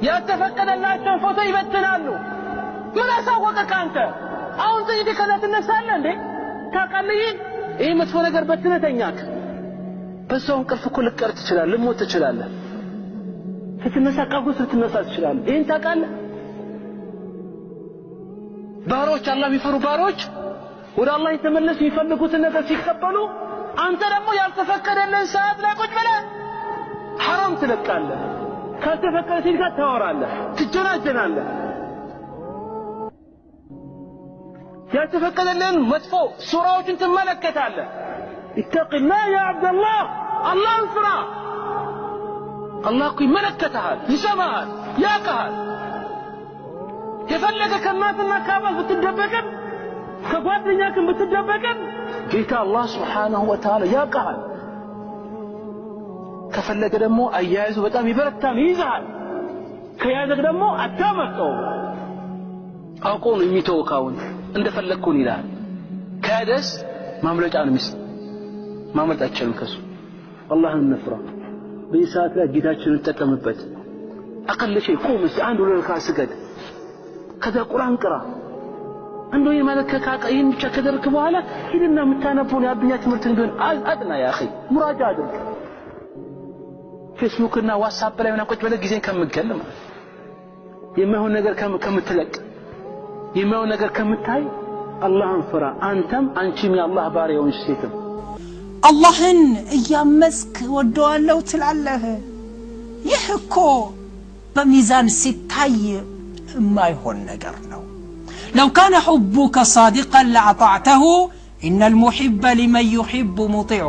ያልተፈቀደላቸውን ፎቶ ይበትናሉ። ምን አሳወቀህ አንተ? አሁን ጥይት ከዛ ትነሳለህ እንዴ? ታውቃለህ ይሄ መጥፎ ነገር በትነተኛክ በሰው እንቅልፍ እኮ ልትቀር ትችላለህ፣ ልሞት ትችላለህ። ስትነሳ ቃጉስ ልትነሳ ትችላለህ። ይሄን ታውቃለህ? ባሮች አላህ የሚፈሩ ባሮች ወደ አላህ የተመለሱ የሚፈልጉትን ነገር ሲቀበሉ አንተ ደግሞ ያልተፈቀደልን ሰዓት ላይ ቁጭ ብለህ ሐራም ትለቃለህ። ካልተፈቀደ ሲል ጋር ታወራለህ፣ ትጀናጀናለህ። ያልተፈቀደልን መጥፎ ሱራዎችን ትመለከታለህ። ኢተቂላህ ያ አብደላህ፣ አላህን ፍራ። አላህ እኮ ይመለከትሃል፣ ይሰማሃል፣ ያውቅሃል። የፈለገ ከእናትና ከአባት ብትደበቅም ከጓደኛክም ብትደበቅም ጌታ አላህ ሱብሓነሁ ወተዓላ ያውቅሃል። ከፈለገ ደግሞ አያይዞ በጣም ይበረታል፣ ይይዝሃል። ከያዘክ ደግሞ አታመልጠውም። አውቆ ነው የሚተወው። ካሁን እንደፈለግኩን ይላል። ከያዘስ ማምለጫ ነው የሚስ ማምለጥ አይቻልም ከሱ። አላህን እንፍራ። በዚህ ሰዓት ላይ ጌታችንን እንጠቀምበት። አቀል ሸይ ቁም፣ እስቲ አንድ ሁለት ረካ ስገድ፣ ከዛ ቁርአን ቅራ። አንዱ የማለከካ ይህን ብቻ ከደረክ በኋላ ሂድና የምታነበውን የአዱኛ ትምህርትን ቢሆን አጥና ያ አኺ ሙራጃ አድርግ። ፌስቡክ እና ዋትስአፕ ላይ ምናምን ቁጭ ብለህ ጊዜን ከምትገል ማለት የማይሆን ነገር ከምትለቅ የማይሆን ነገር ከምታይ አላህን ፍራ። አንተም አንቺም የአላህ ባሪያዎች ሴትም አላህን እያመስክ ወደዋለሁ ትላለህ። ይህ እኮ በሚዛን ሲታይ የማይሆን ነገር ነው። لو كان حبك صادقا لأطعته إن المحب لمن يحب مطيع.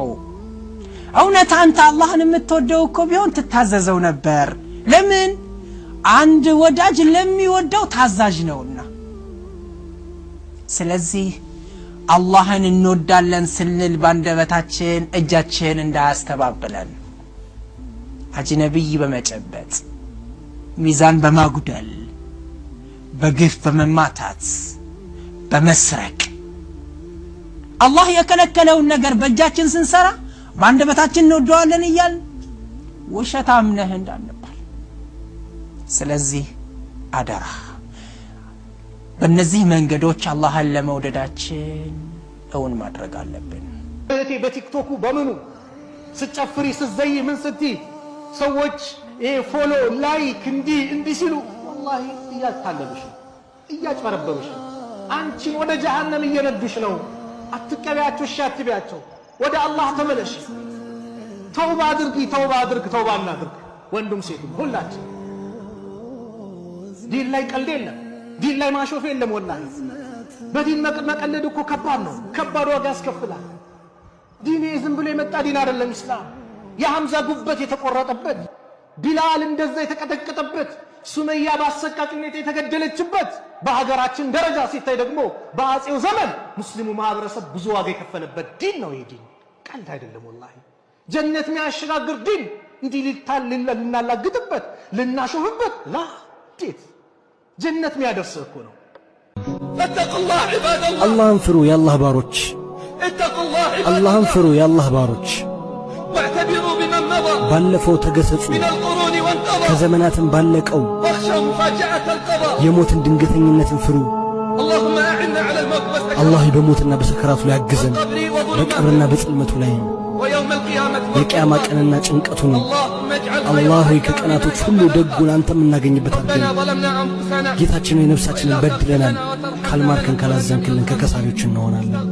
እውነት አንተ አላህን የምትወደው እኮ ቢሆን ትታዘዘው ነበር። ለምን? አንድ ወዳጅ ለሚወደው ታዛዥ ነውና። ስለዚህ አላህን እንወዳለን ስንል ባንደበታችን እጃችን እንዳያስተባብለን አጅነብይ በመጨበጥ ሚዛን በማጉደል በግፍ በመማታት በመስረቅ አላህ የከለከለውን ነገር በእጃችን ስንሰራ ባንደበታችን እንወደዋለን እያል ውሸታም ነህ እንዳንባል። ስለዚህ አደራ በእነዚህ መንገዶች አላህን ለመውደዳችን እውን ማድረግ አለብን። እቴ በቲክቶኩ በምኑ ስጨፍሪ ስዘይ ምን ስትይ ሰዎች ፎሎ ላይክ እንዲ ሲሉ ወላሂ እያታለሉሽ ነው፣ እያጭበረበሩሽ ነው። አንቺን ወደ ጀሃነም እየነዱሽ ነው። አትቀበያቸው፣ እሺ አትበያቸው። ወደ አላህ ተመለሽ። ተውባ አድርጊ፣ ተውባ አድርግ፣ ተውባ እናድርግ። ወንዱም ሴቱም ሁላችን ዲን ላይ ቀልድ የለም፣ ዲን ላይ ማሾፍ የለም። ወላሂ በዲን መቀለድ እኮ ከባድ ነው፣ ከባድ ዋጋ ያስከፍላል። ዲን ዝም ብሎ የመጣ ዲን አይደለም። ኢስላም የሐምዛ ጉበት የተቆረጠበት፣ ቢላል እንደዛ የተቀጠቀጠበት፣ ሱመያ በአሰቃቂ ሁኔታ የተገደለችበት፣ በሀገራችን ደረጃ ሲታይ ደግሞ በአጼው ዘመን ሙስሊሙ ማህበረሰብ ብዙ ዋጋ የከፈለበት ዲን ነው። ይሄ ዲን ቀልድ አይደለም። ወላሂ ጀነት የሚያሸጋግር ዲን እንዲህ ልናላግጥበት ልናሾፍበት ላ ዴት ጀነት የሚያደርስ እኮ ነው። ፈተቁላህ ዒባደላህ፣ አላህን ፍሩ የአላህ ባሮች፣ አላህን ፍሩ የአላህ ባሮች። ወዕተቢሩ ቢመን መዳ፣ ባለፈው ተገሰጹ ከዘመናትም ባለቀው የሞትን ድንገተኝነትን ፍሩ። አላህ በሞትና በሰከራቱ ላይ ያግዘን፣ በቀብርና በጽልመቱ ላይ የቂያማ ቀንና ጭንቀቱን አላህ ሆይ ከቀናቶች ሁሉ ደጉን አንተም እናገኝበት አድርገን። ጌታችን ሆይ ነፍሳችንን በድለናል፣ ካልማርከን ካላዘንክልን ከከሳሪዎች እንሆናለን።